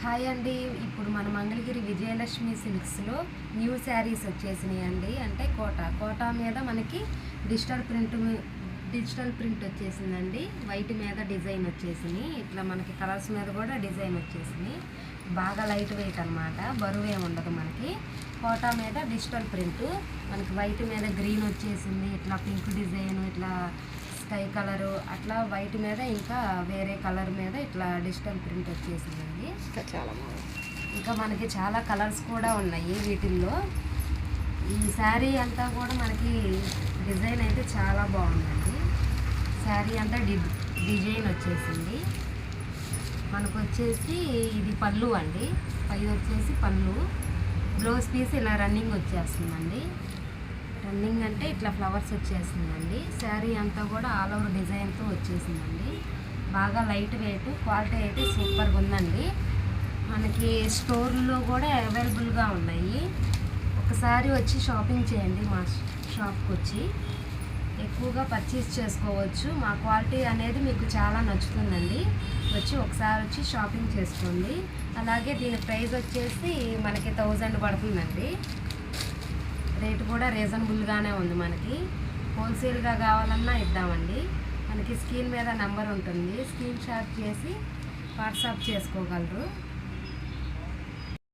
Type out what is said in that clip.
Hi అండి. ఇప్పుడు మన మంగళగిరి విజయలక్ష్మి సిల్క్స్లో న్యూ శారీస్ వచ్చేసినాయండి. అంటే కోటా మీద మనకి డిజిటల్ ప్రింట్ వచ్చేసిందండి. వైట్ మీద డిజైన్ వచ్చేసింది. ఇట్లా మనకి కలర్స్ మీద కూడా డిజైన్ వచ్చేసింది. బాగా లైట్ వెయిట్ అనమాట, బరువు ఏమి ఉండదు. మనకి కోటా మీద డిజిటల్ ప్రింట్, మనకి వైట్ మీద గ్రీన్ వచ్చేసింది. ఇట్లా పింక్ డిజైన్, ఇట్లా స్కై కలరు, అట్లా వైట్ మీద ఇంకా వేరే కలర్ మీద ఇట్లా డిజిటల్ ప్రింట్ వచ్చేసిందండి. చాలా బాగుంది. ఇంకా మనకి చాలా కలర్స్ కూడా ఉన్నాయి వీటిల్లో. ఈ శారీ అంతా కూడా మనకి డిజైన్ అయితే చాలా బాగుందండి. శారీ అంతా డిజైన్ వచ్చేసింది. మనకు వచ్చేసి ఇది పళ్ళు అండి. పైది వచ్చేసి పళ్ళు. బ్లౌజ్ పీస్ ఇలా రన్నింగ్ వచ్చేస్తుందండి. రన్నింగ్ అంటే ఇట్లా ఫ్లవర్స్ వచ్చేసిందండి. శారీ అంతా కూడా ఆల్ ఓవర్ డిజైన్తో వచ్చేసిందండి. బాగా లైట్ వెయిట్, క్వాలిటీ అయితే సూపర్గా ఉందండి. మనకి స్టోర్లో కూడా అవైలబుల్గా ఉన్నాయి. ఒకసారి వచ్చి షాపింగ్ చేయండి. మా షాప్కి వచ్చి ఎక్కువగా పర్చేస్ చేసుకోవచ్చు. మా క్వాలిటీ అనేది మీకు చాలా నచ్చుతుందండి. ఒకసారి వచ్చి షాపింగ్ చేసుకోండి. అలాగే దీని ప్రైస్ వచ్చేసి మనకి 1000 పడుతుందండి. రేటు కూడా రీజనబుల్గానే ఉంది. మనకి హోల్సేల్గా కావాలన్నా ఇద్దామండి. మనకి స్క్రీన్ మీద నెంబర్ ఉంటుంది, స్క్రీన్ షాట్ చేసి వాట్సాప్ చేసుకోగలరు.